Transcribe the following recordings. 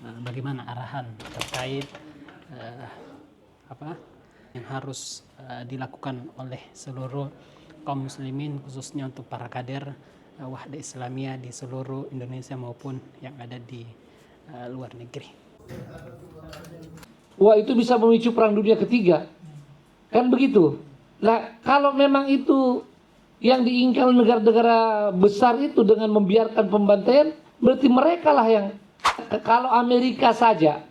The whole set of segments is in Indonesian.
bagaimana arahan terkait apa yang harus dilakukan oleh seluruh kaum muslimin, khususnya untuk para kader Wahda Islamiyah di seluruh Indonesia maupun yang ada di luar negeri. Wah, itu bisa memicu perang dunia ketiga, kan begitu. Nah, kalau memang itu yang diinginkan negara-negara besar itu dengan membiarkan pembantaian, berarti mereka lah yang, kalau Amerika saja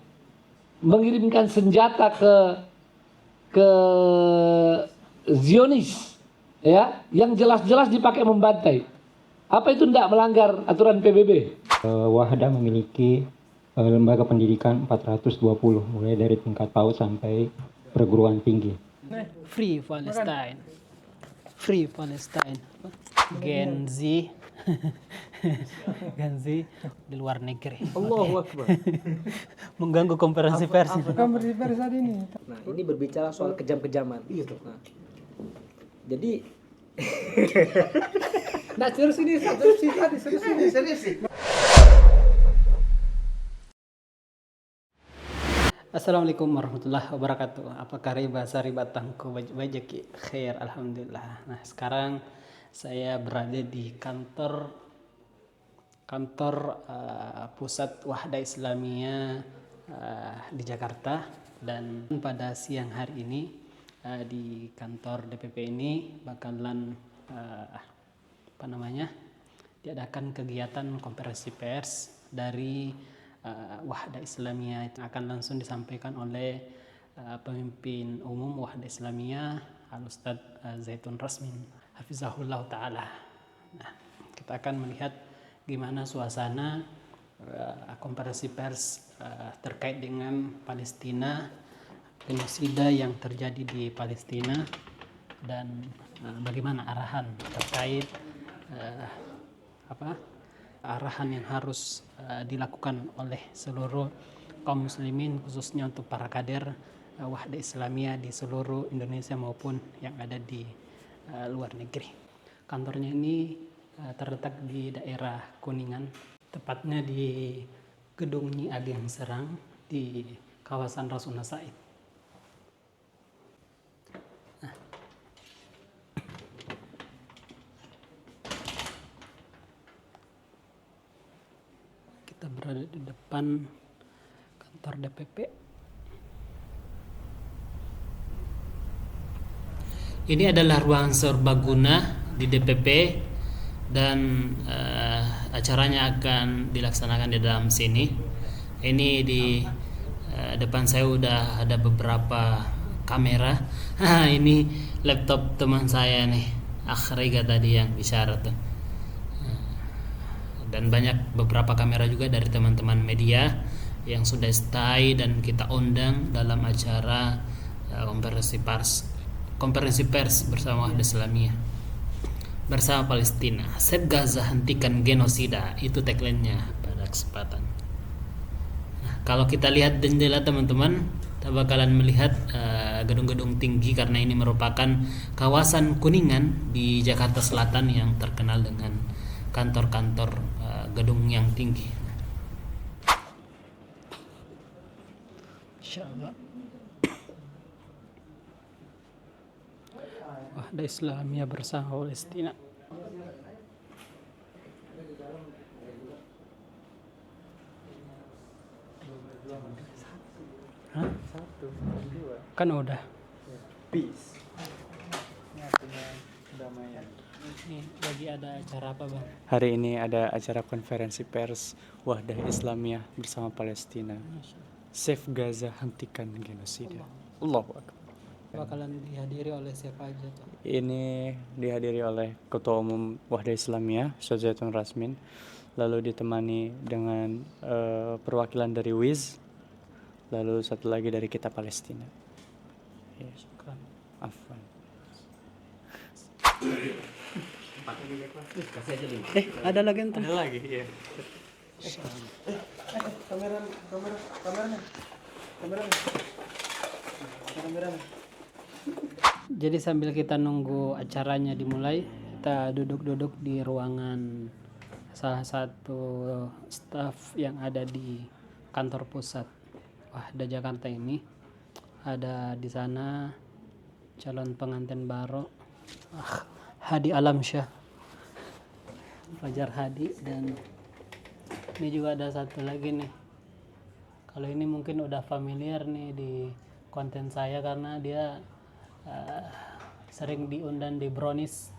mengirimkan senjata ke Zionis, ya, yang jelas-jelas dipakai membantai, apa itu tidak melanggar aturan PBB? Wahda memiliki lembaga pendidikan 420, mulai dari tingkat PAUD sampai perguruan tinggi. Free Palestine, Free Palestine, Gen Z, Gen Z di luar negeri. Allahu Akbar. Mengganggu konferensi pers. Konferensi pers saat ini. Nah, ini berbicara soal kejam-kejaman. Nah, jadi Nah, serius ini, serius. Assalamualaikum warahmatullahi wabarakatuh. Apa kabar batangku bajaki khair, alhamdulillah. Nah, sekarang saya berada di kantor pusat Wahda Islamiyah di Jakarta, dan pada siang hari ini di kantor DPP ini bakalan diadakan kegiatan konferensi pers dari Wahda Islamiyah. Itu akan langsung disampaikan oleh pemimpin umum Wahda Islamiyah Al-Ustadz Zaitun Rasmin Hafizahullah Ta'ala. Nah, kita akan melihat gimana suasana konferensi pers terkait dengan Palestina, genosida yang terjadi di Palestina, dan bagaimana arahan terkait arahan yang harus dilakukan oleh seluruh kaum muslimin, khususnya untuk para kader Wahda Islamiyah di seluruh Indonesia maupun yang ada di luar negeri. Kantornya ini terletak di daerah Kuningan, tepatnya di Gedung Nyi Ageng Serang di kawasan Rasuna Said. Kita berada di depan kantor DPP. Ini adalah ruang serbaguna di DPP, dan acaranya akan dilaksanakan di dalam sini. Ini di depan saya udah ada beberapa kamera. Ini laptop teman saya nih, Akhrega tadi yang bicara tuh. Dan banyak beberapa kamera juga dari teman-teman media yang sudah stay dan kita undang dalam acara konferensi pers bersama Wahda Islamiyah bersama Palestina. Save Gaza, hentikan genosida, itu tagline-nya pada kesempatan. Nah, kalau kita lihat jendela teman-teman, kita bakalan melihat gedung-gedung tinggi karena ini merupakan kawasan Kuningan di Jakarta Selatan yang terkenal dengan kantor-kantor gedung yang tinggi. Insyaallah. Wahda Islamiyah bersama Palestina. Hah? Kan udah. Peace. Ini artinya damaian. Ini lagi ada acara apa, Bang? Hari ini ada acara konferensi pers Wahda Islamiyah bersama Palestina. Save Gaza, hentikan genosida. Allahu Akbar. Bakalan dihadiri oleh siapa aja tuh? Ini dihadiri oleh Ketua Umum Wahda Islamiyah, Ustadz Zaitun Rasmin, lalu ditemani dengan perwakilan dari WIZ, lalu satu lagi dari Kita Palestina. Ya. Afwan. Ada lagi ente? Ada lagi, ya. Kamera. Jadi sambil kita nunggu acaranya dimulai, kita duduk-duduk di ruangan salah satu staf yang ada di kantor pusat Wahda Jakarta ini. Ada di sana calon pengantin baru Hadi Alamsyah, Fajar Hadi, dan ini juga ada satu lagi nih. Kalau ini mungkin udah familiar nih di konten saya karena dia sering diundang di Brownies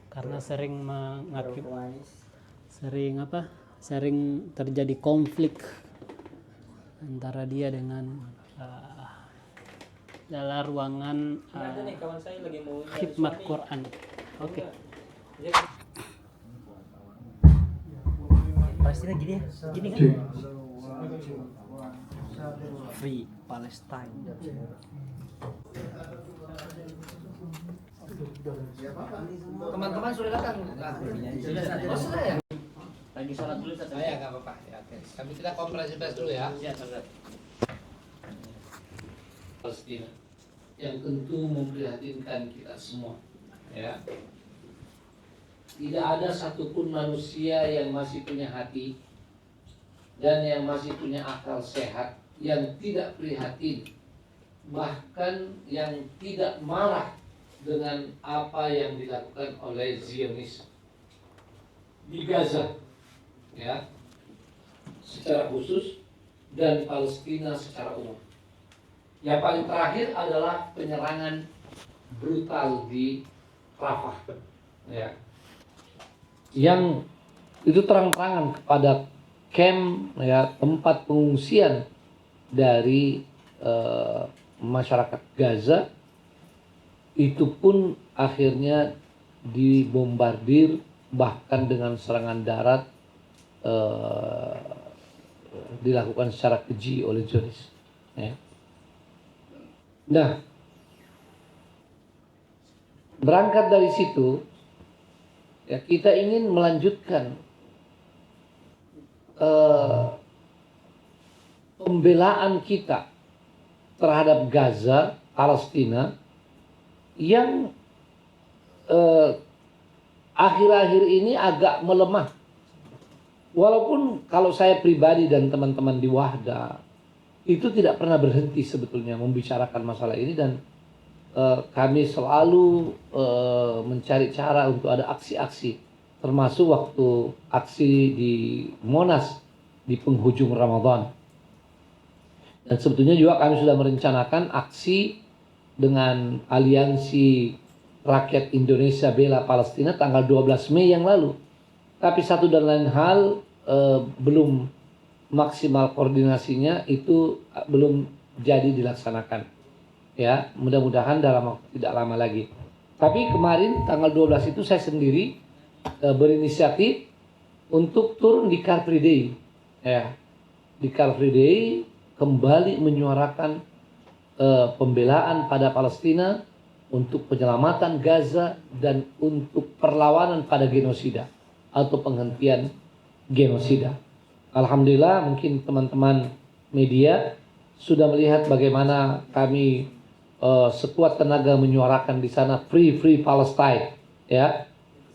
karena sering sering terjadi konflik antara dia dengan dalam ruangan khidmat Quran. Oke. Palestina gini kan? Free Palestine. Teman-teman sudah datang? Oh, sudah ya? Lagi sholat dulu Ustaz. Ya, nggak apa-apa. Ya, oke. Kami kita konferensi pers dulu ya. Ya, Ustaz. Palestina yang tentu memprihatinkan kita semua, ya. Tidak ada satupun manusia yang masih punya hati dan yang masih punya akal sehat yang tidak prihatin, bahkan yang tidak marah dengan apa yang dilakukan oleh Zionis di Gaza, ya, secara khusus, dan Palestina secara umum. Yang paling terakhir adalah penyerangan brutal di Rafah, ya, yang itu terang-terangan kepada camp, ya, tempat pengungsian dari masyarakat Gaza. Itu pun akhirnya dibombardir, bahkan dengan serangan darat dilakukan secara keji oleh Zionis, ya. Nah, berangkat dari situ, ya, kita ingin melanjutkan pembelaan kita terhadap Gaza, Palestina, yang akhir-akhir ini agak melemah. Walaupun kalau saya pribadi dan teman-teman di Wahda itu tidak pernah berhenti sebetulnya membicarakan masalah ini, dan kami selalu mencari cara untuk ada aksi-aksi, termasuk waktu aksi di Monas di penghujung Ramadan. Dan sebetulnya juga kami sudah merencanakan aksi dengan Aliansi Rakyat Indonesia Bela Palestina tanggal 12 Mei yang lalu. Tapi satu dan lain hal belum maksimal koordinasinya, itu belum jadi dilaksanakan. Ya, mudah-mudahan dalam waktu tidak lama lagi. Tapi kemarin tanggal 12 itu saya sendiri berinisiatif untuk turun di Car Free Day. Ya, di Car Free Day kembali menyuarakan pembelaan pada Palestina untuk penyelamatan Gaza dan untuk perlawanan pada genosida atau penghentian genosida. Alhamdulillah, mungkin teman-teman media sudah melihat bagaimana kami sekuat tenaga menyuarakan di sana free Palestine, ya,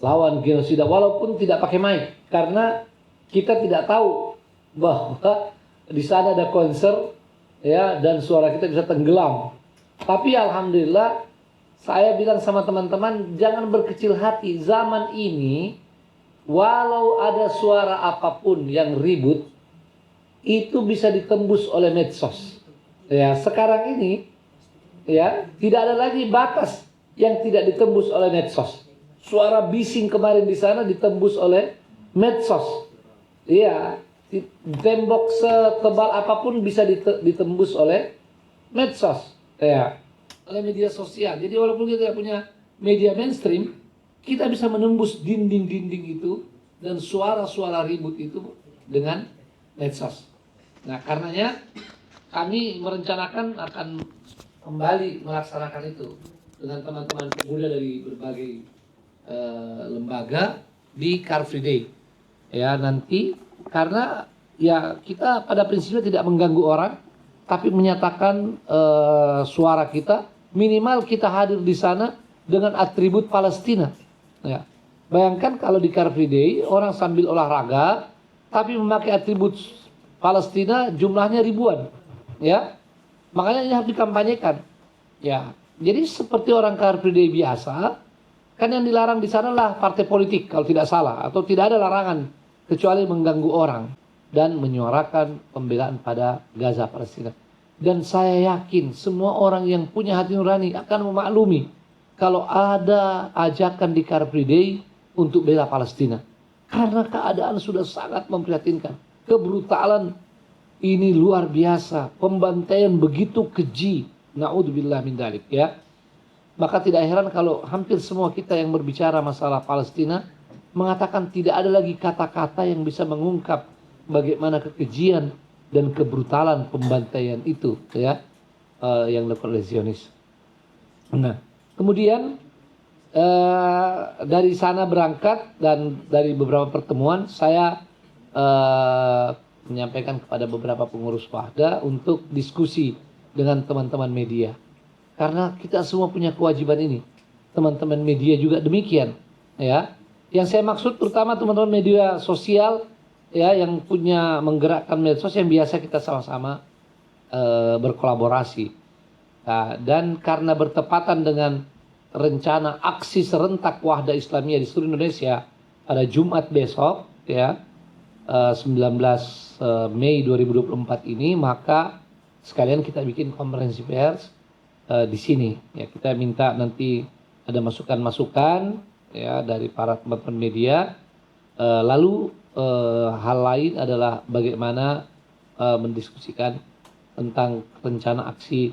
lawan genosida, walaupun tidak pakai mic karena kita tidak tahu bahwa di sana ada konser, ya, dan suara kita bisa tenggelam. Tapi alhamdulillah, saya bilang sama teman-teman, jangan berkecil hati. Zaman ini, walau ada suara apapun yang ribut, itu bisa ditembus oleh medsos. Ya, sekarang ini, ya, tidak ada lagi batas yang tidak ditembus oleh medsos. Suara bising kemarin di sana ditembus oleh medsos. Ya, tembok setebal apapun bisa ditembus oleh medsos, ya, oleh media sosial. Jadi walaupun kita tidak punya media mainstream, kita bisa menembus dinding-dinding itu dan suara-suara ribut itu dengan medsos. Nah, karenanya kami merencanakan akan kembali melaksanakan itu dengan teman-teman pemuda dari berbagai lembaga di Car Free Day. Ya, nanti karena ya kita pada prinsipnya tidak mengganggu orang, tapi menyatakan suara kita, minimal kita hadir di sana dengan atribut Palestina. Ya. Bayangkan kalau di Car Free Day orang sambil olahraga tapi memakai atribut Palestina jumlahnya ribuan, ya. Makanya ini harus dikampanyekan, ya. Jadi seperti orang Car Free Day biasa, kan yang dilarang di sana lah partai politik kalau tidak salah, atau tidak ada larangan kecuali mengganggu orang dan menyuarakan pembelaan pada Gaza Palestina. Dan saya yakin semua orang yang punya hati nurani akan memaklumi kalau ada ajakan di Car Free Day untuk bela Palestina. Karena keadaan sudah sangat memprihatinkan. Kebrutalan ini luar biasa. Pembantaian begitu keji. Na'udzubillah min dzalik, ya. Maka tidak heran kalau hampir semua kita yang berbicara masalah Palestina mengatakan tidak ada lagi kata-kata yang bisa mengungkap bagaimana kekejian dan kebrutalan pembantaian itu, ya, yang dilakukan oleh Zionis. Nah, kemudian dari sana berangkat dan dari beberapa pertemuan saya menyampaikan kepada beberapa pengurus Wahda untuk diskusi dengan teman-teman media. Karena kita semua punya kewajiban ini. Teman-teman media juga demikian, ya. Yang saya maksud terutama teman-teman media sosial, ya, yang punya menggerakkan medsos yang biasa kita sama-sama berkolaborasi. Nah, dan karena bertepatan dengan rencana aksi serentak Wahda Islamiyah di seluruh Indonesia pada Jumat besok, ya, 19 Mei 2024 ini, maka sekalian kita bikin konferensi pers di sini, ya. Kita minta nanti ada masukan-masukan, ya, dari para teman-teman media. Lalu hal lain adalah bagaimana mendiskusikan tentang rencana aksi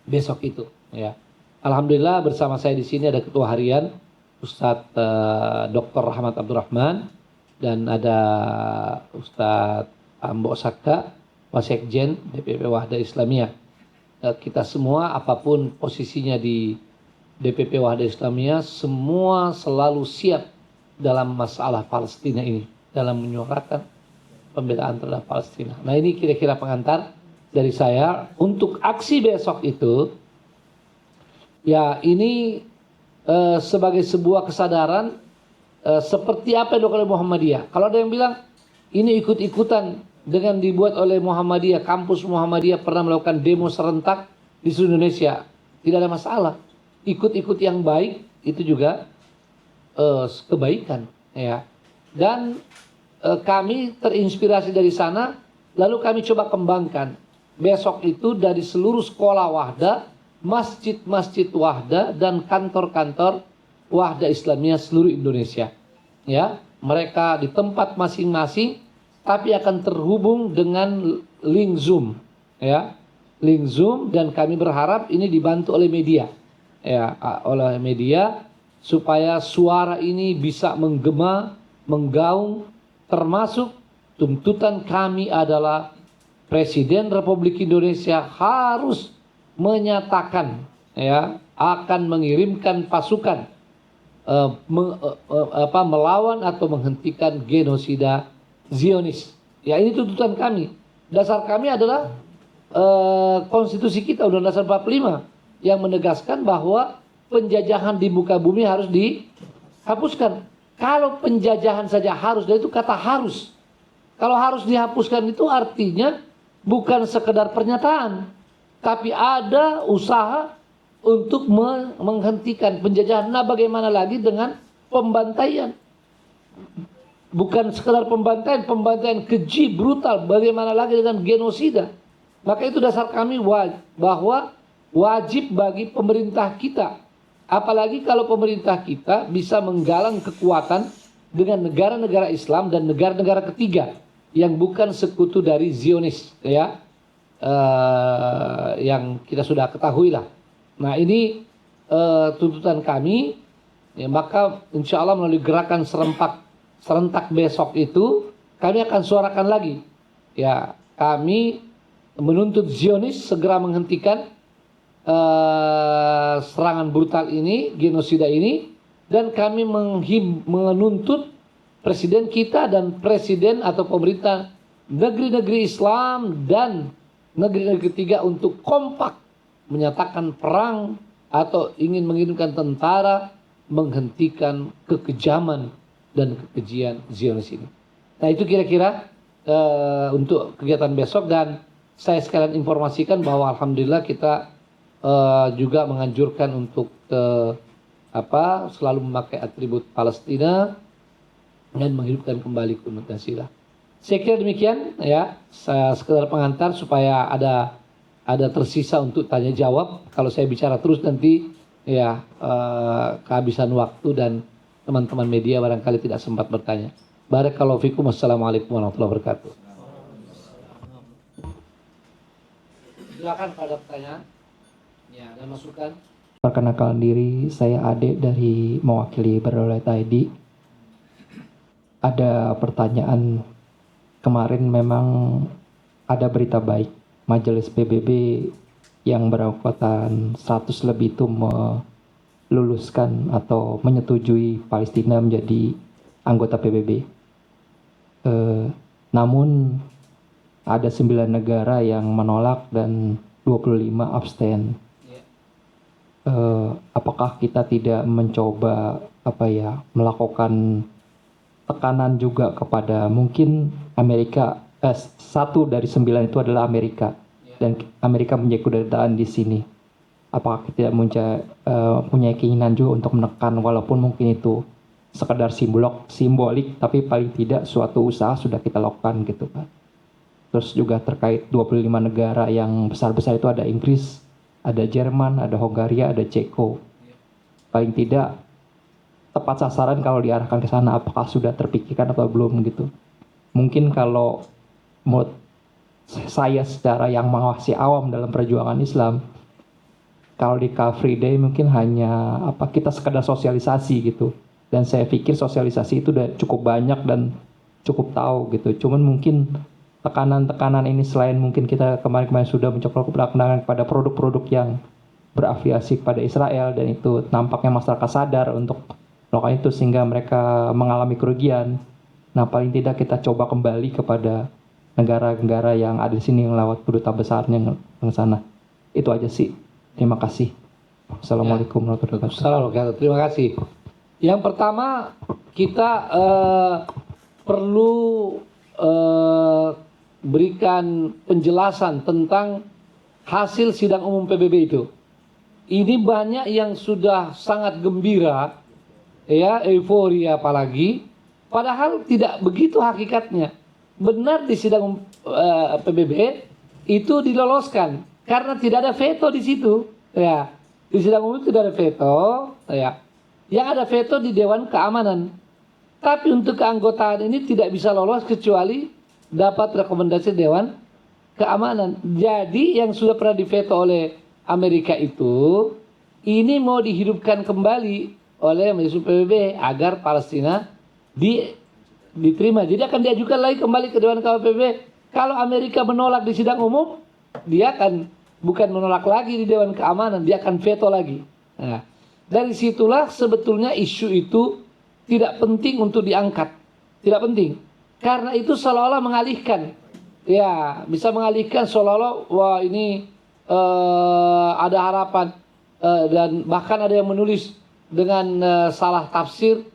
besok itu, ya. Alhamdulillah bersama saya di sini ada Ketua Harian Ustadz Dr. Rahmat Abdurrahman dan ada Ustadz Ambo Sakka, Wasekjen DPP Wahda Islamiyah. Kita semua apapun posisinya di DPP Wahda Islamiyah semua selalu siap dalam masalah Palestina ini, dalam menyuarakan pembelaan terhadap Palestina. Nah, ini kira-kira pengantar dari saya untuk aksi besok itu. Ya, ini sebagai sebuah kesadaran seperti apa yang dilakukan oleh Muhammadiyah. Kalau ada yang bilang ini ikut-ikutan dengan dibuat oleh Muhammadiyah, kampus Muhammadiyah pernah melakukan demo serentak di seluruh Indonesia, tidak ada masalah. Ikut-ikut yang baik itu juga kebaikan, ya. Dan kami terinspirasi dari sana, lalu kami coba kembangkan. Besok itu dari seluruh sekolah Wahda, masjid-masjid Wahda dan kantor-kantor Wahda Islamiyah seluruh Indonesia, ya. Mereka di tempat masing-masing tapi akan terhubung dengan link Zoom, ya. Link Zoom, dan kami berharap ini dibantu oleh media, ya, oleh media supaya suara ini bisa menggema, menggaung, termasuk tuntutan kami adalah Presiden Republik Indonesia harus menyatakan, ya, akan mengirimkan pasukan melawan atau menghentikan genosida Zionis. Ya, ini tuntutan kami. Dasar kami adalah konstitusi kita, Undang-Undang Dasar 45, yang menegaskan bahwa penjajahan di muka bumi harus dihapuskan. Kalau penjajahan saja harus, dan itu kata harus. Kalau harus dihapuskan itu artinya bukan sekedar pernyataan, tapi ada usaha untuk menghentikan penjajahan. Nah, bagaimana lagi dengan pembantaian? Bukan sekedar pembantaian keji, brutal. Bagaimana lagi dengan genosida? Maka itu dasar kami bahwa wajib bagi pemerintah kita, apalagi kalau pemerintah kita bisa menggalang kekuatan dengan negara-negara Islam dan negara-negara ketiga yang bukan sekutu dari Zionis, ya, yang kita sudah ketahui lah. Nah, ini tuntutan kami, ya. Maka insya Allah melalui gerakan serentak besok itu kami akan suarakan lagi, ya. Kami menuntut Zionis segera menghentikan serangan brutal ini, genosida ini, dan kami menuntut presiden kita dan presiden atau pemerintah negeri-negeri Islam dan negeri-negeri ketiga untuk kompak menyatakan perang atau ingin mengirimkan tentara menghentikan kekejaman dan kekejian Zionis ini. Nah, itu kira-kira untuk kegiatan besok, dan saya sekalian informasikan bahwa alhamdulillah kita juga menganjurkan untuk selalu memakai atribut Palestina dan menghidupkan kembali kunut dan silah. Saya kira demikian ya, saya sekedar pengantar supaya ada tersisa untuk tanya jawab. Kalau saya bicara terus nanti ya kehabisan waktu dan teman-teman media barangkali tidak sempat bertanya. Barakallahu fikum. Wassalamualaikum warahmatullahi wabarakatuh. Silakan pada pertanyaan. Ya, ada masukan. Perkenalkan diri, saya Ade dari mewakili Berdaulat ID. Ada pertanyaan, kemarin memang ada berita baik, Majelis PBB yang beranggotakan 100 lebih itu meluluskan atau menyetujui Palestina menjadi anggota PBB. Namun ada 9 negara yang menolak dan 25 abstain. Apakah kita tidak mencoba melakukan tekanan juga kepada mungkin Amerika? Satu dari 9 itu adalah Amerika, dan Amerika punya kedudukan di sini. Apakah kita tidak punya keinginan juga untuk menekan, walaupun mungkin itu sekedar simbolik, tapi paling tidak suatu usaha sudah kita lakukan gitu kan. Terus juga terkait 25 negara yang besar-besar itu ada Inggris, ada Jerman, ada Hongaria, ada Ceko. Paling tidak tepat sasaran kalau diarahkan ke sana, apakah sudah terpikirkan atau belum gitu. Mungkin kalau menurut saya secara yang masih awam dalam perjuangan Islam, kalau di Car Free Day mungkin hanya kita sekedar sosialisasi gitu. Dan saya pikir sosialisasi itu udah cukup banyak dan cukup tahu gitu. Cuman mungkin tekanan-tekanan ini selain mungkin kita kemarin-kemarin sudah mencoba tekanan kepada produk-produk yang berafiliasi kepada Israel, dan itu nampaknya masyarakat sadar untuk melakukan itu sehingga mereka mengalami kerugian. Nah, paling tidak kita coba kembali kepada negara-negara yang ada di sini yang lewat kedutaan besarnya yang sana. Itu aja sih. Terima kasih. Assalamualaikum warahmatullahi wabarakatuh. Terima kasih. Yang pertama, kita perlu berikan penjelasan tentang hasil sidang umum PBB itu. Ini banyak yang sudah sangat gembira, ya, euforia apalagi, padahal tidak begitu hakikatnya. Benar di sidang PBB itu diloloskan karena tidak ada veto di situ, ya. Di sidang umum tidak ada veto, ya. Yang ada veto di Dewan Keamanan. Tapi untuk keanggotaan ini tidak bisa lolos kecuali dapat rekomendasi Dewan Keamanan. Jadi yang sudah pernah diveto oleh Amerika itu, ini mau dihidupkan kembali oleh Majelis PBB agar Palestina diterima. Jadi akan diajukan lagi kembali ke Dewan Keamanan PBB. Kalau Amerika menolak di sidang umum, dia akan bukan menolak lagi di Dewan Keamanan, dia akan veto lagi. Nah, dari situlah sebetulnya isu itu tidak penting untuk diangkat. Tidak penting. Karena itu seolah-olah mengalihkan. Ya, bisa mengalihkan seolah-olah wah ini ada harapan, dan bahkan ada yang menulis dengan salah tafsir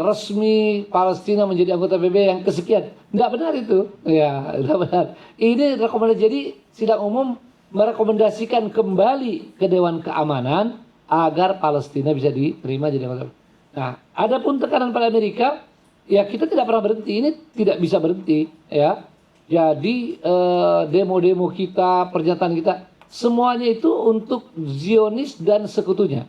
resmi Palestina menjadi anggota PBB yang kesekian. Tidak benar itu. Ya, tidak benar. Ini rekomendasi. Jadi sidang umum merekomendasikan kembali ke Dewan Keamanan agar Palestina bisa diterima jadi anggota. Nah, adapun tekanan pada Amerika, ya kita tidak pernah berhenti, ini tidak bisa berhenti, ya. Jadi demo-demo kita, pernyataan kita, semuanya itu untuk Zionis dan sekutunya.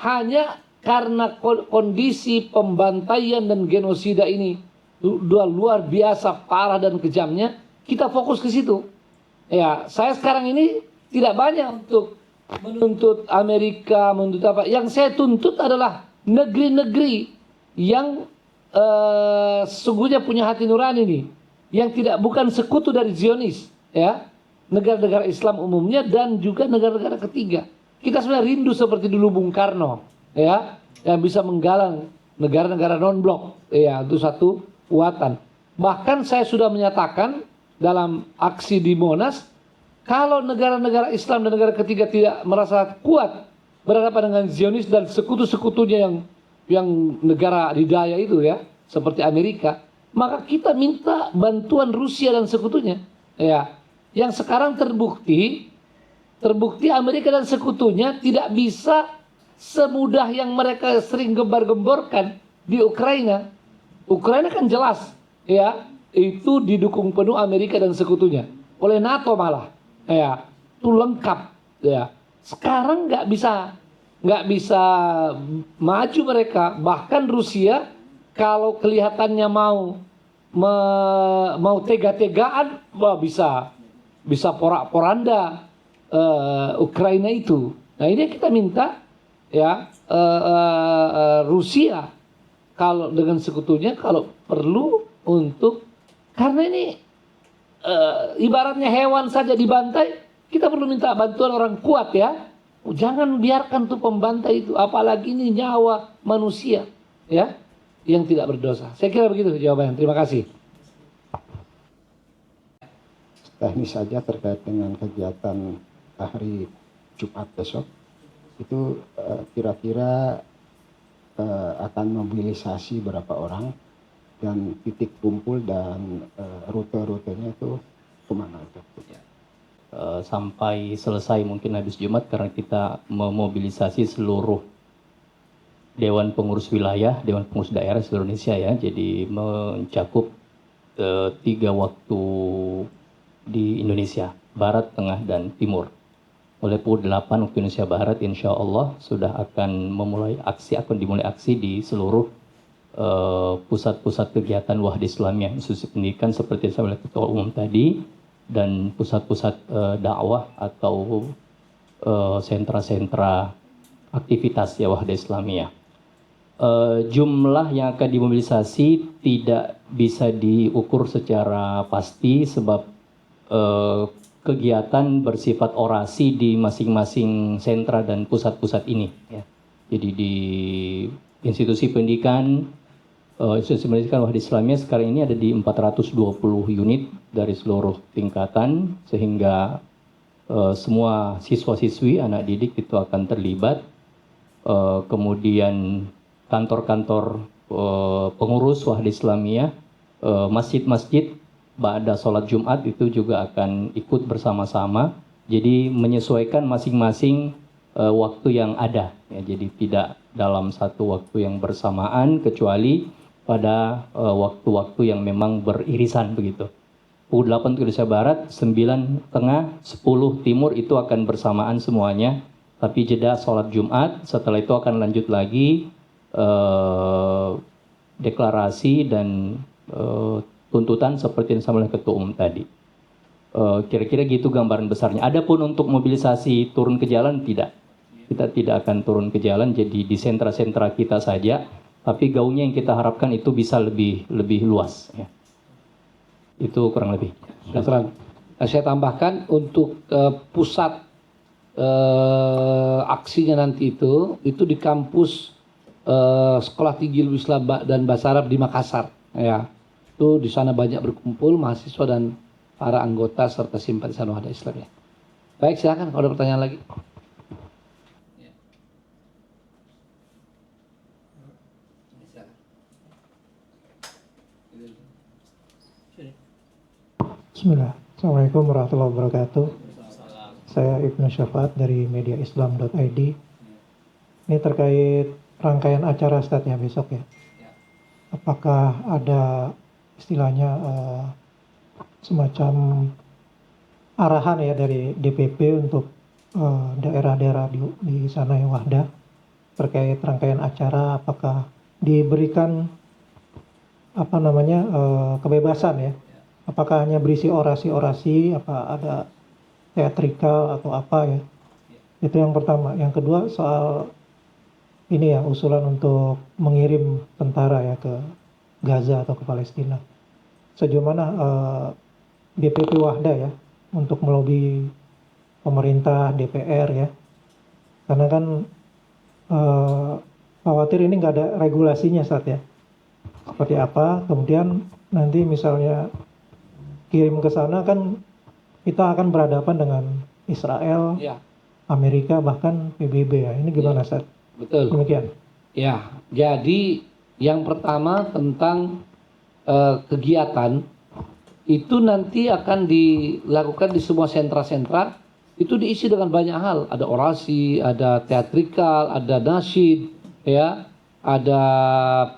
Hanya karena kondisi pembantaian dan genosida ini luar biasa parah dan kejamnya, kita fokus ke situ. Ya, saya sekarang ini tidak banyak untuk menuntut Amerika, menuntut apa. Yang saya tuntut adalah negeri-negeri yang sesungguhnya punya hati nurani nih, yang bukan sekutu dari Zionis, ya, negara-negara Islam umumnya dan juga negara-negara ketiga. Kita sebenarnya rindu seperti dulu Bung Karno, ya, yang bisa menggalang negara-negara non-blok, ya, itu satu kekuatan. Bahkan saya sudah menyatakan dalam aksi di Monas, kalau negara-negara Islam dan negara ketiga tidak merasa kuat berhadapan dengan Zionis dan sekutu-sekutunya yang negara adidaya itu, ya, seperti Amerika, maka kita minta bantuan Rusia dan sekutunya. Ya, yang sekarang terbukti Amerika dan sekutunya tidak bisa semudah yang mereka sering gembar-gemborkan di Ukraina. Ukraina kan jelas, ya, itu didukung penuh Amerika dan sekutunya oleh NATO malah, ya, itu lengkap, ya. Sekarang nggak bisa maju mereka, bahkan Rusia kalau kelihatannya mau tega-tegaan, wah bisa porak-poranda Ukraina itu. Nah ini yang kita minta, ya, Rusia kalau dengan sekutunya kalau perlu untuk, karena ini ibaratnya hewan saja dibantai, kita perlu minta bantuan orang kuat, ya. Jangan biarkan tuh pembantai itu, apalagi ini nyawa manusia, ya, yang tidak berdosa. Saya kira begitu jawabannya. Terima kasih. Teknis saja terkait dengan kegiatan hari Jumat besok, itu kira-kira akan mobilisasi berapa orang dan titik kumpul dan rute-rutenya itu kemana itu? Sampai selesai mungkin habis Jumat, karena kita memobilisasi seluruh Dewan Pengurus Wilayah, Dewan Pengurus Daerah seluruh Indonesia, ya. Jadi mencakup 3 waktu di Indonesia, Barat, Tengah, dan Timur. Oleh pukul 8 waktu Indonesia Barat, insya Allah sudah akan dimulai aksi di seluruh pusat-pusat kegiatan Wahda Islamiyah, institusi pendidikan seperti yang saya oleh Ketua Umum tadi, dan pusat-pusat dakwah atau sentra-sentra aktivitas ya Wahda Islamiyah. Jumlah yang akan dimobilisasi tidak bisa diukur secara pasti sebab kegiatan bersifat orasi di masing-masing sentra dan pusat-pusat ini, ya. Jadi di institusi pendidikan, institusi pendidikan Wahda Islamiyah sekarang ini ada di 420 unit dari seluruh tingkatan, sehingga semua siswa-siswi, anak didik itu akan terlibat. Kemudian kantor-kantor pengurus Wahda Islamiyah, masjid-masjid ba'da sholat Jumat itu juga akan ikut bersama-sama. Jadi menyesuaikan masing-masing waktu yang ada, ya. Jadi tidak dalam satu waktu yang bersamaan, kecuali pada waktu-waktu yang memang beririsan begitu. Pukul 8 Indonesia Barat, 9 Tengah, 10 Timur itu akan bersamaan semuanya. Tapi jeda sholat Jumat, setelah itu akan lanjut lagi deklarasi dan tuntutan seperti yang disampaikan Ketua Umum tadi. Kira-kira gitu gambaran besarnya. Adapun untuk mobilisasi turun ke jalan, tidak. Kita tidak akan turun ke jalan, jadi di sentra-sentra kita saja. Tapi gaungnya yang kita harapkan itu bisa lebih luas, ya. Itu kurang lebih. Saya tambahkan untuk pusat aksinya nanti itu di kampus Sekolah Tinggi Ilmu Islam dan Bahasa Arab di Makassar, ya. Itu di sana banyak berkumpul mahasiswa dan para anggota serta simpatisan Wahda Islamiyah. Baik, silakan kalau ada pertanyaan lagi. Bismillah. Assalamualaikum warahmatullahi wabarakatuh. Saya Ibnu Syafaat dari mediaislam.id. Ini terkait rangkaian acara Ustaz ya besok, ya. Apakah ada istilahnya semacam arahan ya dari DPP untuk daerah-daerah di sana yang Wahda terkait rangkaian acara, apakah diberikan kebebasan ya? Apakah hanya berisi orasi-orasi, apa ada teatrikal atau apa ya? Itu yang pertama. Yang kedua soal ini ya, usulan untuk mengirim tentara ya ke Gaza atau ke Palestina. Sejauh mana DPP Wahda ya untuk melobi pemerintah, DPR ya? Karena kan khawatir ini nggak ada regulasinya saat ya. Seperti apa? Kemudian nanti misalnya kirim ke sana kan kita akan berhadapan dengan Israel, ya, Amerika, bahkan PBB ya. Ini gimana, Ustaz? Betul. Demikian. Ya, jadi yang pertama tentang kegiatan itu nanti akan dilakukan di semua sentra-sentra, itu diisi dengan banyak hal, ada orasi, ada teatrikal, ada nasyid, ya, ada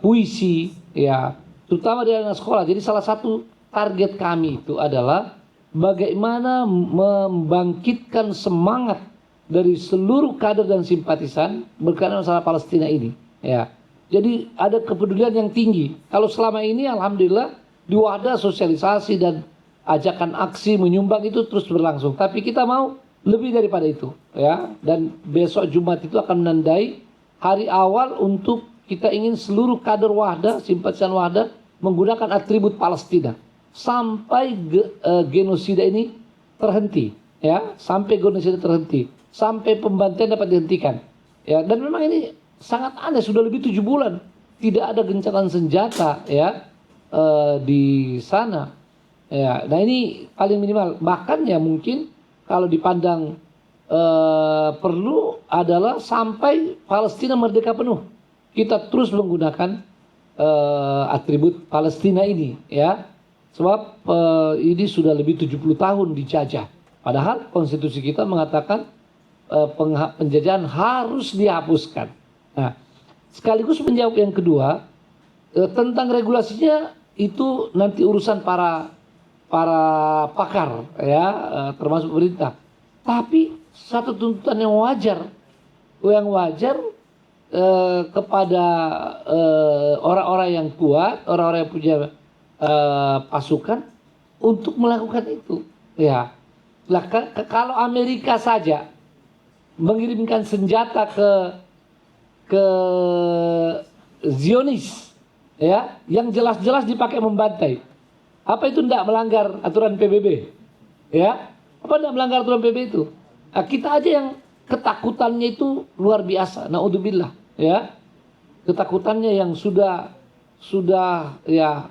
puisi, ya, terutama di anak sekolah. Jadi salah satu target kami itu adalah bagaimana membangkitkan semangat dari seluruh kader dan simpatisan berkaitan masalah Palestina ini, ya. Jadi ada kepedulian yang tinggi. Kalau selama ini alhamdulillah di Wahda sosialisasi dan ajakan aksi menyumbang itu terus berlangsung. Tapi kita mau lebih daripada itu, ya. Dan besok Jumat itu akan menandai hari awal untuk kita ingin seluruh kader Wahda, simpatisan Wahda menggunakan atribut Palestina sampai genosida ini terhenti, ya. Sampai genosida terhenti, sampai pembantaian dapat dihentikan, ya. Dan memang ini sangat aneh, sudah lebih 7 bulan tidak ada gencatan senjata, ya, di sana, ya. Nah ini paling minimal. Bahkan ya mungkin kalau dipandang perlu adalah sampai Palestina merdeka penuh, kita terus menggunakan atribut Palestina ini, ya. Sebab ini sudah lebih 70 tahun dijajah. Padahal konstitusi kita mengatakan penjajahan harus dihapuskan. Nah, sekaligus menjawab yang kedua, tentang regulasinya itu nanti urusan para pakar, ya, termasuk pemerintah. Tapi satu tuntutan yang wajar kepada orang-orang yang kuat, orang-orang yang punya pasukan untuk melakukan itu, ya. Lah, kalau Amerika saja mengirimkan senjata ke Zionis, ya, yang jelas-jelas dipakai membantai, apa itu tidak melanggar aturan PBB, ya? Apa tidak melanggar aturan PBB itu? Nah, kita aja yang ketakutannya itu luar biasa, naudzubillah, ya, ketakutannya yang sudah ya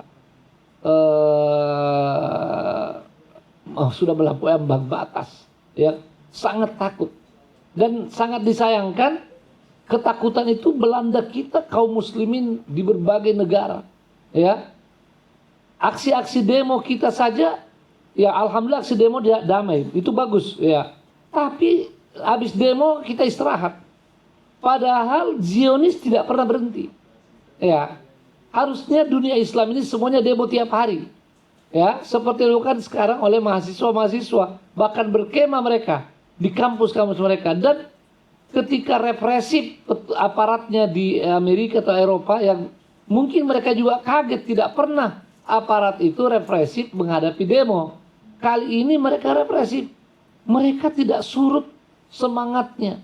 sudah melampaui ambang batas, ya, sangat takut dan sangat disayangkan. Ketakutan itu melanda kita kaum muslimin di berbagai negara, ya. Aksi-aksi demo kita saja, ya alhamdulillah aksi demo damai, itu bagus, ya. Tapi habis demo kita istirahat. Padahal Zionis tidak pernah berhenti, ya. Harusnya dunia Islam ini semuanya demo tiap hari, ya. Seperti dilakukan sekarang oleh mahasiswa-mahasiswa, bahkan berkemah mereka di kampus-kampus mereka. Dan ketika represif aparatnya di Amerika atau Eropa yang mungkin mereka juga kaget, tidak pernah aparat itu represif menghadapi demo. Kali ini mereka represif, mereka tidak surut semangatnya,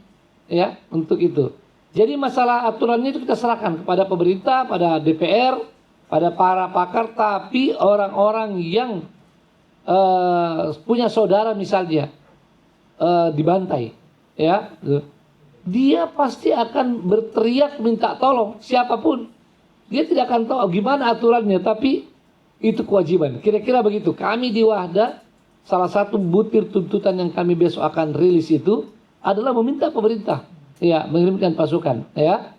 ya, untuk itu. Jadi masalah aturannya itu kita serahkan kepada pemerintah, pada DPR, pada para pakar. Tapi orang-orang yang punya saudara misalnya dibantai, ya, dia pasti akan berteriak minta tolong siapapun. Dia tidak akan tahu gimana aturannya, tapi itu kewajiban. Kira-kira begitu. Kami di Wahda, salah satu butir tuntutan yang kami besok akan rilis itu adalah meminta pemerintah, ya, mengirimkan pasukan, ya.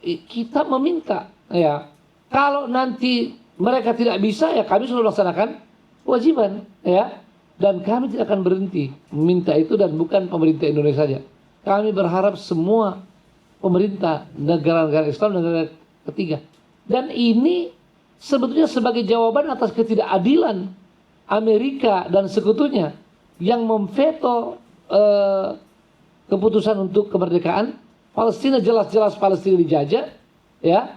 Kita meminta, ya. Kalau nanti mereka tidak bisa, ya kami sudah melaksanakan kewajiban, ya. Dan kami tidak akan berhenti meminta itu, dan bukan pemerintah Indonesia saja. Kami berharap semua pemerintah negara-negara Islam, negara ketiga. Dan ini sebetulnya sebagai jawaban atas ketidakadilan Amerika dan sekutunya yang memveto keputusan untuk kemerdekaan Palestina. Jelas-jelas Palestina dijajah, ya.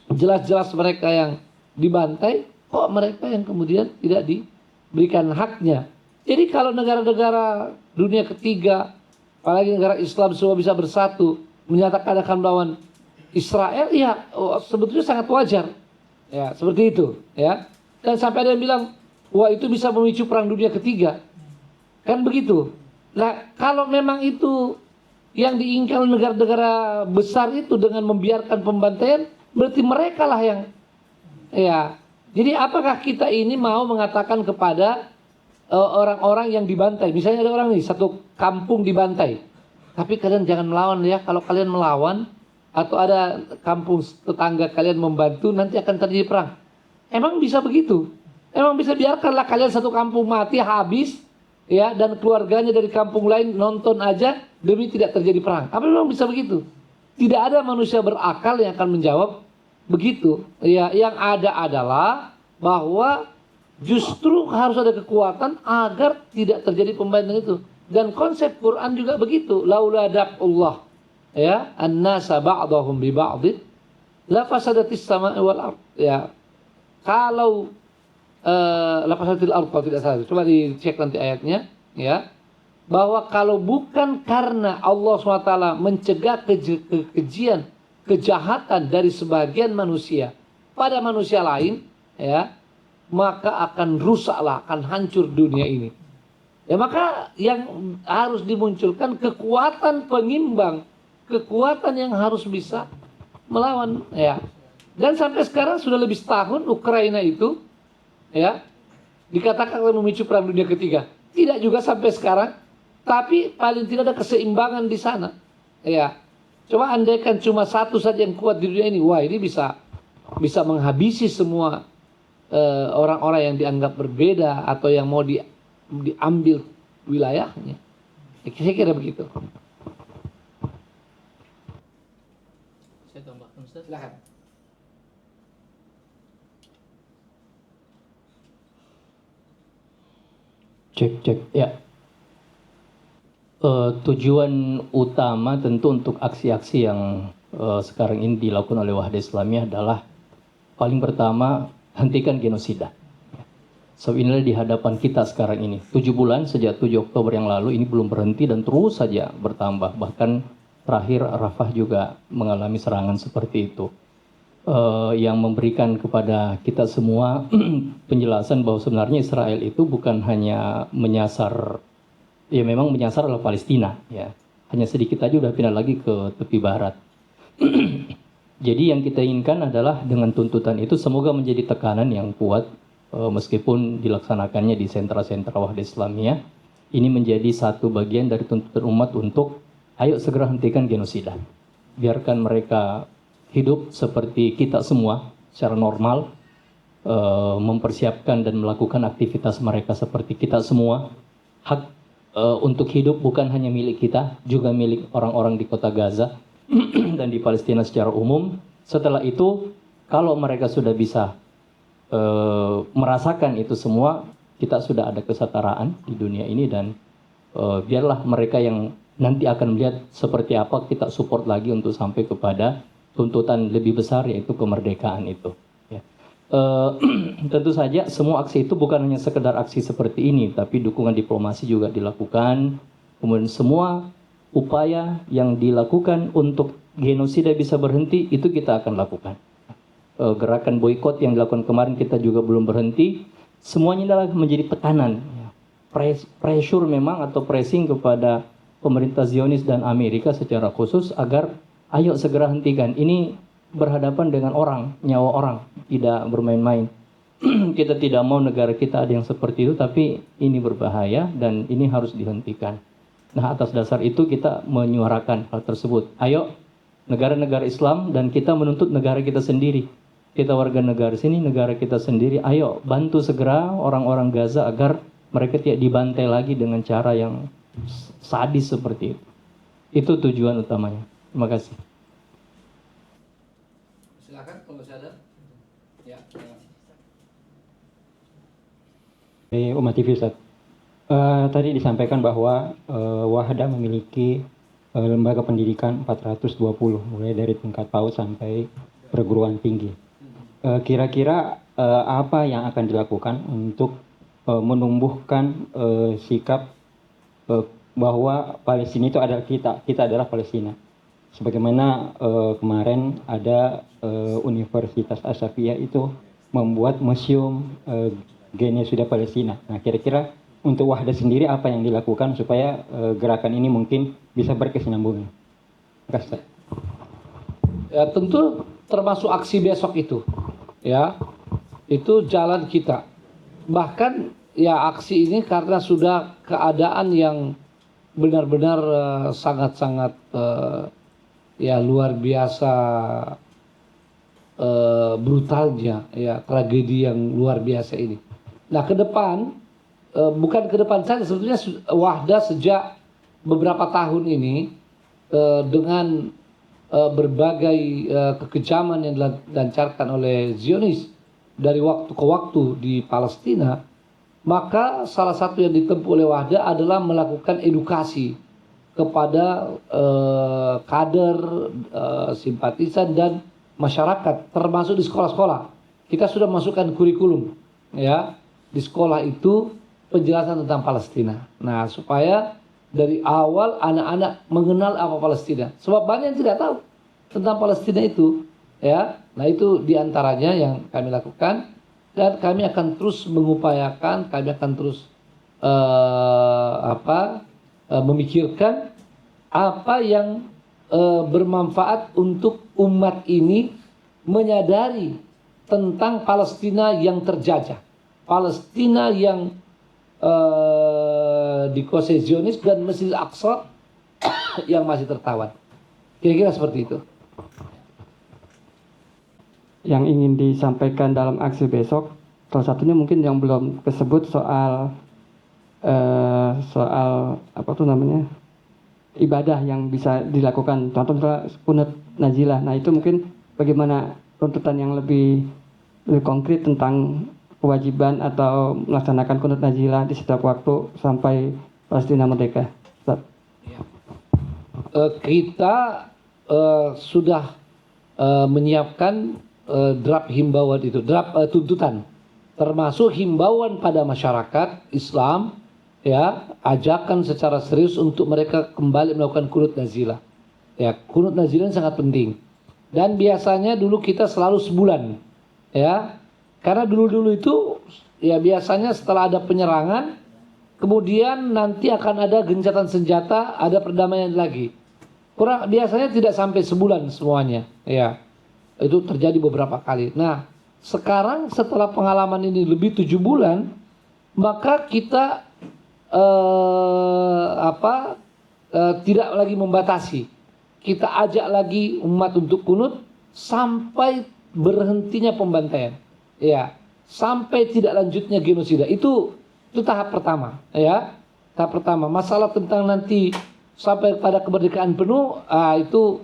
Jelas-jelas mereka yang dibantai, kok mereka yang kemudian tidak diberikan haknya. Jadi kalau negara-negara dunia ketiga, apalagi negara Islam semua bisa bersatu menyatakan akan melawan Israel, ya sebetulnya sangat wajar, ya, seperti itu, ya. Dan sampai ada yang bilang, wah itu bisa memicu perang dunia ketiga, kan begitu. Nah, kalau memang itu yang diinginkan oleh negara-negara besar itu dengan membiarkan pembantaian, berarti mereka lah yang, ya. Jadi apakah kita ini mau mengatakan kepada orang-orang yang dibantai, misalnya ada orang nih satu kampung dibantai, tapi kalian jangan melawan, ya. Kalau kalian melawan atau ada kampung tetangga kalian membantu, nanti akan terjadi perang. Emang bisa begitu? Emang bisa biarkanlah kalian satu kampung mati habis, ya, dan keluarganya dari kampung lain nonton aja demi tidak terjadi perang? Apa memang bisa begitu? Tidak ada manusia berakal yang akan menjawab begitu. Ya, yang ada adalah bahwa justru harus ada kekuatan agar tidak terjadi pembantaian itu. Dan konsep Quran juga begitu. Laula daf'ullah, ya, an-nasa ba'dahum bi ba'din la fasadatis sama'i wal ard. Ya. Kalau la fasadatil ard, kalau tidak salah. Coba dicek nanti ayatnya, ya. Bahwa kalau bukan karena Allah SWT mencegah kekejian, kejahatan dari sebagian manusia pada manusia lain, ya, maka akan rusaklah, akan hancur dunia ini. Ya, maka yang harus dimunculkan kekuatan pengimbang, kekuatan yang harus bisa melawan, ya. Dan sampai sekarang sudah lebih setahun Ukraina itu, ya, dikatakan memicu perang dunia ketiga. Tidak juga sampai sekarang, tapi paling tidak ada keseimbangan di sana. Ya, coba andaikan cuma satu saja yang kuat di dunia ini, wah ini bisa menghabisi semua orang-orang yang dianggap berbeda atau yang mau diambil wilayahnya. Saya kira begitu. Saya tambahkan, Ustaz. Silakan. Cek ya. Tujuan utama tentu untuk aksi-aksi yang sekarang ini dilakukan oleh Wahda Islamiyah adalah paling pertama hentikan genosida. So inilah di hadapan kita sekarang ini. 7 bulan sejak 7 Oktober yang lalu ini belum berhenti dan terus saja bertambah. Bahkan terakhir Rafah juga mengalami serangan seperti itu. Yang memberikan kepada kita semua penjelasan bahwa sebenarnya Israel itu bukan hanya menyasar, ya memang menyasar adalah Palestina, ya. Hanya sedikit aja udah pindah lagi ke tepi barat. Jadi yang kita inginkan adalah dengan tuntutan itu semoga menjadi tekanan yang kuat, meskipun dilaksanakannya di sentra-sentra Wahda Islamiyah. Ini menjadi satu bagian dari tuntutan umat untuk ayo segera hentikan genosida. Biarkan mereka hidup seperti kita semua secara normal, mempersiapkan dan melakukan aktivitas mereka seperti kita semua. Hak untuk hidup bukan hanya milik kita, juga milik orang-orang di kota Gaza dan di Palestina secara umum. Setelah itu, kalau mereka sudah bisa merasakan itu semua, kita sudah ada kesetaraan di dunia ini dan biarlah mereka yang nanti akan melihat seperti apa kita support lagi untuk sampai kepada tuntutan lebih besar, yaitu kemerdekaan itu. Ya. Tentu saja semua aksi itu bukan hanya sekedar aksi seperti ini, tapi dukungan diplomasi juga dilakukan. Kemudian semua upaya yang dilakukan untuk genosida bisa berhenti, itu kita akan lakukan. Gerakan boikot yang dilakukan kemarin kita juga belum berhenti. Semuanya adalah menjadi tekanan, pressure memang atau pressing kepada pemerintah Zionis dan Amerika secara khusus agar ayo segera hentikan. Ini berhadapan dengan orang, nyawa orang, tidak bermain-main. Kita tidak mau negara kita ada yang seperti itu, tapi ini berbahaya dan ini harus dihentikan. Nah, atas dasar itu kita menyuarakan hal tersebut. Ayo, negara-negara Islam dan kita menuntut negara kita sendiri. Kita warga negara sini, negara kita sendiri. Ayo, bantu segera orang-orang Gaza agar mereka tidak dibantai lagi dengan cara yang sadis seperti itu. Itu tujuan utamanya. Terima kasih. Silakan kalau masih ada. Ya. Dari Umat TV, Ustaz. Tadi disampaikan bahwa Wahda memiliki lembaga pendidikan 420, mulai dari tingkat PAUD sampai perguruan tinggi. Kira-kira apa yang akan dilakukan untuk menumbuhkan sikap bahwa Palestina itu adalah kita adalah Palestina. Sebagaimana kemarin ada Universitas Asafiyah itu membuat museum genosida Palestina. Nah, kira-kira untuk Wahda sendiri apa yang dilakukan supaya gerakan ini mungkin bisa berkesinambungan? Terima kasih. Ya, tentu termasuk aksi besok itu, ya, itu jalan kita. Bahkan ya aksi ini karena sudah keadaan yang benar-benar sangat-sangat ya luar biasa brutalnya ya tragedi yang luar biasa ini. Nah, ke depan bukan ke depan saja, sebetulnya Wahda sejak beberapa tahun ini dengan berbagai kekejaman yang dilancarkan oleh Zionis dari waktu ke waktu di Palestina, maka salah satu yang ditempuh oleh Wahda adalah melakukan edukasi kepada kader, simpatisan dan masyarakat, termasuk di sekolah-sekolah. Kita sudah masukkan kurikulum ya di sekolah itu penjelasan tentang Palestina. Nah, supaya dari awal anak-anak mengenal apa Palestina. Sebab banyak yang tidak tahu tentang Palestina itu ya. Nah, itu diantaranya yang kami lakukan, dan kami akan terus mengupayakan, kami akan terus memikirkan apa yang bermanfaat untuk umat ini menyadari tentang Palestina yang terjajah, Palestina yang dikuasai Zionis, dan Masjid Al-Aqsa yang masih tertawan. Kira-kira seperti itu. Yang ingin disampaikan dalam aksi besok, salah satunya mungkin yang belum disebut soal apa tuh namanya, ibadah yang bisa dilakukan, contoh misalnya kunut nazilah. Nah, itu mungkin bagaimana tuntutan yang lebih konkret tentang kewajiban atau melaksanakan kunut nazilah di setiap waktu sampai Palestina merdeka. Kita sudah menyiapkan draft himbauan itu, draft tuntutan, termasuk himbauan pada masyarakat Islam ya, ajakan secara serius untuk mereka kembali melakukan kunut nazilah. Ya, kunut nazilah sangat penting. Dan biasanya dulu kita selalu sebulan. Ya. Karena dulu-dulu itu ya biasanya setelah ada penyerangan, kemudian nanti akan ada gencatan senjata, ada perdamaian lagi. Biasanya tidak sampai sebulan semuanya, ya. Itu terjadi beberapa kali. Nah, sekarang setelah pengalaman ini lebih 7 bulan, maka kita tidak lagi membatasi. Kita ajak lagi umat untuk kunut sampai berhentinya pembantaian. Ya, sampai tidak lanjutnya genosida. Itu tahap pertama, ya. Tahap pertama. Masalah tentang nanti sampai pada kemerdekaan penuh, itu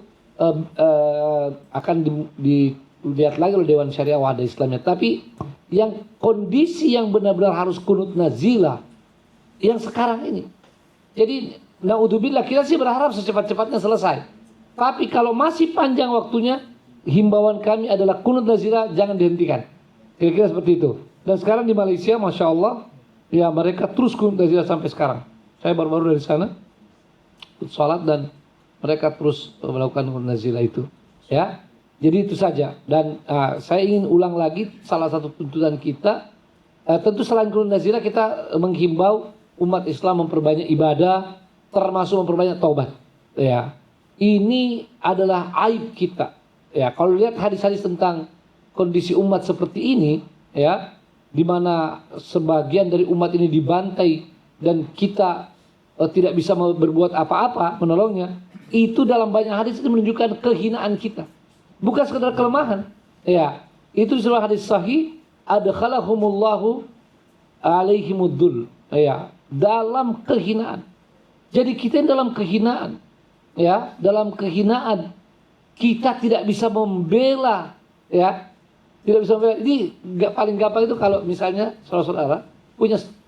akan dilihat lagi oleh Dewan Syariah Wahda Islamiyah. Tapi yang kondisi yang benar-benar harus kunut nazilah yang sekarang ini. Jadi naudzubillah, kita sih berharap secepat-cepatnya selesai. Tapi kalau masih panjang waktunya, himbauan kami adalah kunut nazilah jangan dihentikan. Kira-kira seperti itu. Dan sekarang di Malaysia, Masya Allah, ya mereka terus kunut nazilah sampai sekarang. Saya baru-baru dari sana, sholat, dan mereka terus melakukan kunut nazilah itu. Ya, jadi itu saja. Dan saya ingin ulang lagi, salah satu tuntutan kita, tentu selain kunut nazilah, kita menghimbau umat Islam memperbanyak ibadah, termasuk memperbanyak taubat. Ya, ini adalah aib kita. Ya, kalau lihat hadis-hadis tentang kondisi umat seperti ini, ya, di mana sebagian dari umat ini dibantai dan kita tidak bisa berbuat apa-apa menolongnya, itu dalam banyak hadis itu menunjukkan kehinaan kita, bukan sekedar kelemahan. Ya, itu sebuah hadis sahih, adkhalahumullahu alaihimuddul, ya, dalam kehinaan. Jadi kita dalam kehinaan, ya, dalam kehinaan kita tidak bisa membela, ya. Tidak bisa membela. Ini paling gampang itu kalau misalnya saudara-saudara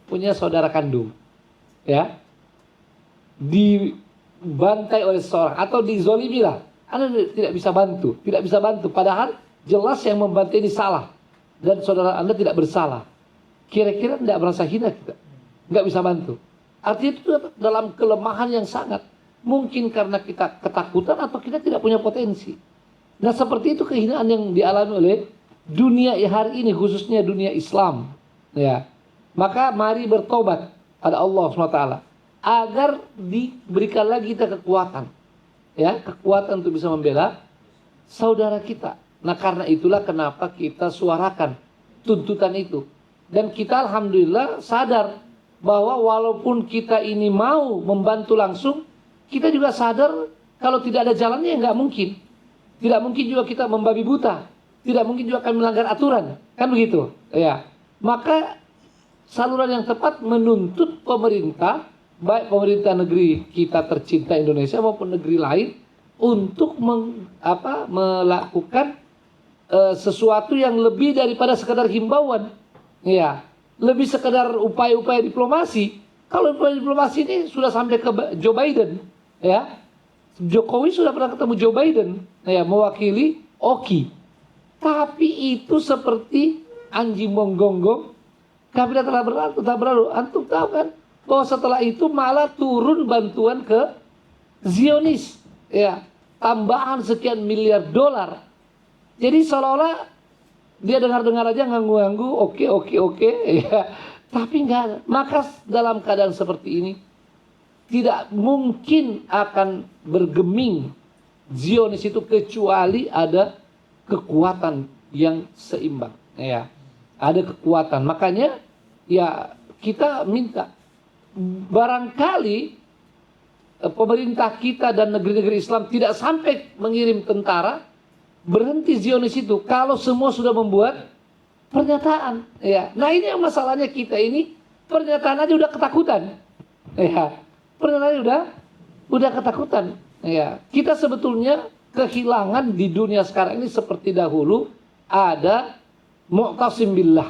punya saudara kandung, ya, dibantai oleh seseorang atau dizolimi lah, Anda tidak bisa bantu, padahal jelas yang membantai ini salah dan saudara Anda tidak bersalah. Kira-kira tidak merasa hina kita, nggak bisa bantu. Artinya itu dalam kelemahan yang sangat, mungkin karena kita ketakutan atau kita tidak punya potensi. Nah, seperti itu kehinaan yang dialami oleh dunia hari ini, khususnya dunia Islam. Ya, maka mari bertobat pada Allah SWT agar diberikan lagi kita kekuatan, ya, kekuatan untuk bisa membela saudara kita. Nah, karena itulah kenapa kita suarakan tuntutan itu, dan kita alhamdulillah sadar bahwa walaupun kita ini mau membantu langsung, kita juga sadar kalau tidak ada jalannya nggak mungkin. Tidak mungkin juga kita membabi buta. tidak mungkin juga akan melanggar aturan, kan begitu? Ya, maka saluran yang tepat menuntut pemerintah, baik pemerintah negeri kita tercinta Indonesia maupun negeri lain, untuk melakukan sesuatu yang lebih daripada sekedar himbauan, ya, lebih sekedar upaya-upaya diplomasi. Kalau upaya diplomasi ini sudah sampai ke Joe Biden, ya, Jokowi sudah pernah ketemu Joe Biden, ya, mewakili Oki. Tapi itu seperti anjing menggonggong, kabinet telah berlalu. Antum tahu kan bahwa setelah itu malah turun bantuan ke Zionis, ya, tambahan sekian miliar dolar. Jadi seolah-olah dia dengar-dengar aja nganggu-nganggu, oke, ya, tapi enggak ada. Maka dalam keadaan seperti ini tidak mungkin akan bergeming Zionis itu kecuali ada kekuatan yang seimbang, ya, ada kekuatan. Makanya ya kita minta barangkali pemerintah kita dan negeri-negeri Islam tidak sampai mengirim tentara, berhenti Zionis itu kalau semua sudah membuat pernyataan, ya. Nah ini yang masalahnya, kita ini pernyataan aja udah ketakutan, ya, pernyataan udah ketakutan, ya. Kita sebetulnya kehilangan di dunia sekarang ini seperti dahulu ada Mu'tasim Billah,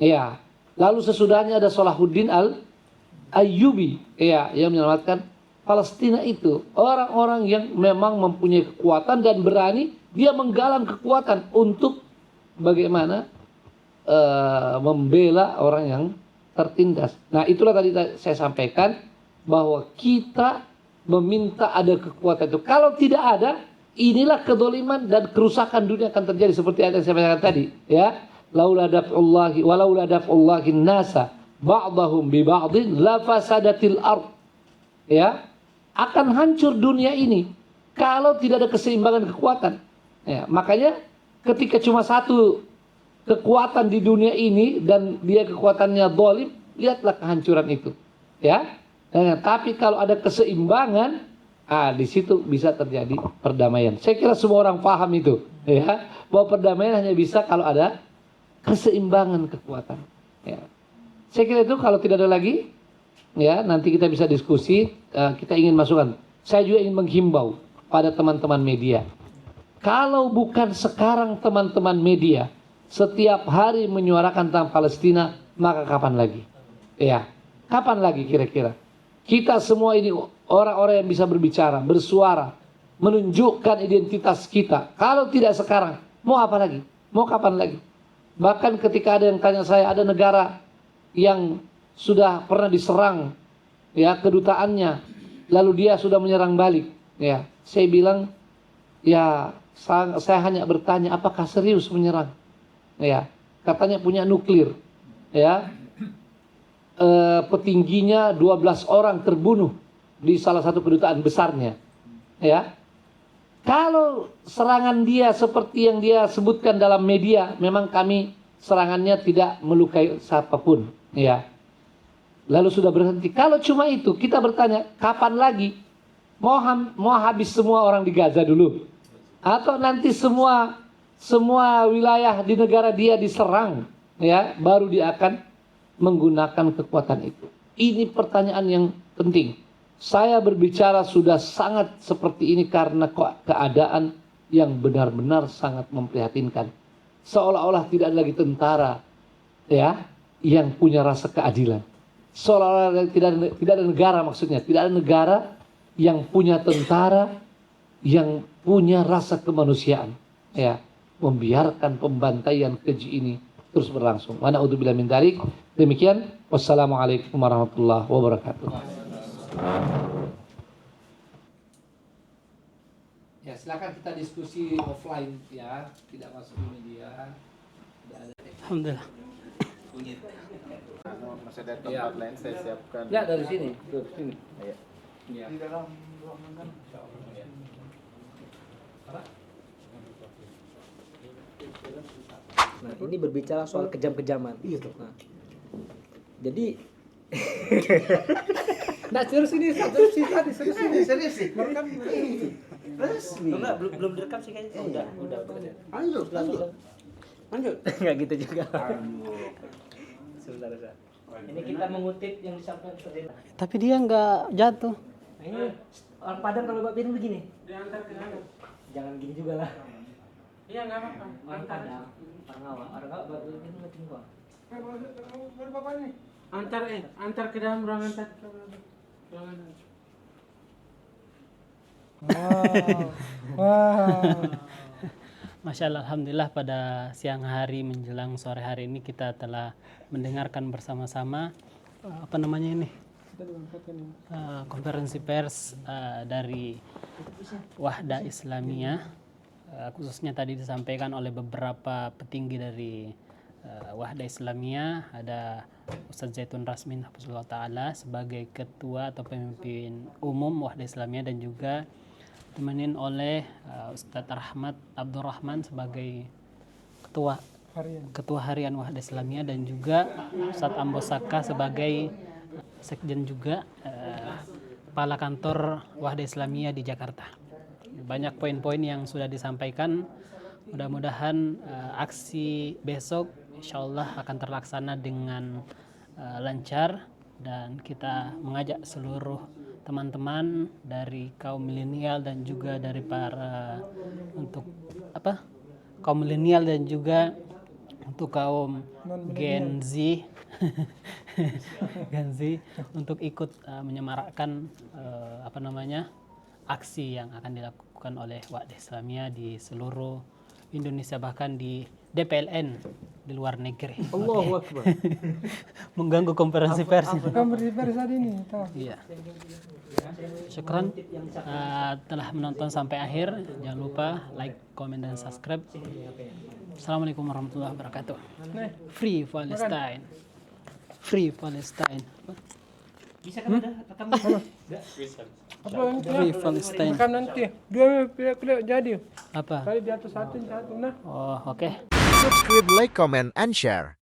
ya, lalu sesudahnya ada Salahuddin Al-Ayyubi, ya, yang menyelamatkan Palestina. Itu orang-orang yang memang mempunyai kekuatan dan berani dia menggalang kekuatan untuk bagaimana membela orang yang tertindas. Nah itulah tadi saya sampaikan bahwa kita meminta ada kekuatan itu. Kalau tidak ada, inilah kedoliman dan kerusakan dunia akan terjadi seperti yang saya sampaikan tadi, ya. Laula daf'ullahi nasa ba'dahum bi ba'din la fasadatil ard, ya. Akan hancur dunia ini kalau tidak ada keseimbangan kekuatan, ya. Makanya ketika cuma satu kekuatan di dunia ini dan dia kekuatannya zalim, lihatlah kehancuran itu, ya. Tapi kalau ada keseimbangan, di situ bisa terjadi perdamaian. Saya kira semua orang paham itu, ya, bahwa perdamaian hanya bisa kalau ada keseimbangan kekuatan, ya. Saya kira itu. Kalau tidak ada lagi, ya, nanti kita bisa diskusi. Kita ingin masukan. Saya juga ingin menghimbau pada teman-teman media. Kalau bukan sekarang teman-teman media setiap hari menyuarakan tentang Palestina, maka kapan lagi? Ya, kapan lagi kira-kira? Kita semua ini orang-orang yang bisa berbicara, bersuara, menunjukkan identitas kita. Kalau tidak sekarang, mau apa lagi? Mau kapan lagi? Bahkan ketika ada yang tanya saya, ada negara yang sudah pernah diserang, ya, kedutaannya, lalu dia sudah menyerang balik, ya. Saya bilang, ya, saya hanya bertanya, apakah serius menyerang? Ya, katanya punya nuklir, ya. Petingginya 12 orang terbunuh di salah satu kedutaan besarnya, ya. Kalau serangan dia seperti yang dia sebutkan dalam media, memang kami serangannya tidak melukai siapapun, ya. Lalu sudah berhenti. Kalau cuma itu, kita bertanya, kapan lagi? Mau habis semua orang di Gaza dulu, atau nanti semua wilayah di negara dia diserang, ya, baru dia akan menggunakan kekuatan itu? Ini pertanyaan yang penting. Saya berbicara sudah sangat seperti ini karena keadaan yang benar-benar sangat memprihatinkan. Seolah-olah tidak ada lagi tentara, ya, yang punya rasa keadilan. Seolah-olah tidak ada negara, maksudnya tidak ada negara yang punya tentara yang punya rasa kemanusiaan, ya, membiarkan pembantaian keji ini terus berlangsung. Wa na'udzubillahi min dzalik. Demikian, wassalamualaikum warahmatullahi wabarakatuh. Ya, silakan kita diskusi offline, ya, tidak masuk di media. Alhamdulillah. Masih ada tempat lain saya siapkan. Ya, dari sini, dari sini. Iya. Di dalam ruangan. Nah, ini berbicara soal kejam-kejaman. Gitu. Nah, jadi Nah, serius ini, serius sih. Merekam. Resmi. Enggak, belum direkam sih kayaknya. Udah. Lanjut. Lanjut. Enggak gitu juga. Sebentar. Ini kita mengutip yang disampaikan Ustaz. Tapi dia nggak jatuh. Nah, ini orang Padang kalau Mbak Pirin begini. Diantar ke sana. Jangan gini juga lah. Iya, enggak apa-apa. Orang Padang, orang Mbak Pirin ngecing gua. Berapa nih? Antar ke dalam ruangan tadi. Ruangan. Wow. Masya Allah, Alhamdulillah pada siang hari menjelang sore hari ini kita telah mendengarkan bersama-sama konferensi pers dari Wahda Islamiyah, khususnya tadi disampaikan oleh beberapa petinggi dari Wahda Islamiyah. Ada Ustadz Zaitun Rasmin Hafizullah Ta'ala sebagai ketua atau pemimpin umum Wahda Islamiyah, dan juga ditemenin oleh Ustadz Rahmat Abdurrahman sebagai ketua harian Wahda Islamiyah, dan juga Ustadz Ambosaka sebagai sekjen juga kepala kantor Wahda Islamiyah di Jakarta. Banyak poin-poin yang sudah disampaikan. Mudah-mudahan aksi besok insyaallah akan terlaksana dengan lancar, dan kita mengajak seluruh teman-teman dari kaum milenial dan juga dari para kaum milenial dan juga untuk kaum Gen Z Gen Z untuk ikut menyemarakkan aksi yang akan dilakukan oleh Wahda Islamiyah di seluruh Indonesia, bahkan di DPLN di luar negeri. Allahu Akbar. Mengganggu konferensi pers. Konferensi pers tadi ini. Iya. Syukran telah menonton sampai akhir. Jangan lupa like, comment, dan subscribe. Assalamualaikum warahmatullahi wabarakatuh. Free Palestine. Free Palestine. Bisa kan ada rekam? Bisa. Free Palestine. Rekam nanti. Dua pilih jadi. Apa? Kali di atas satu. Nah. Oh, oke. Subscribe, like, comment, and share.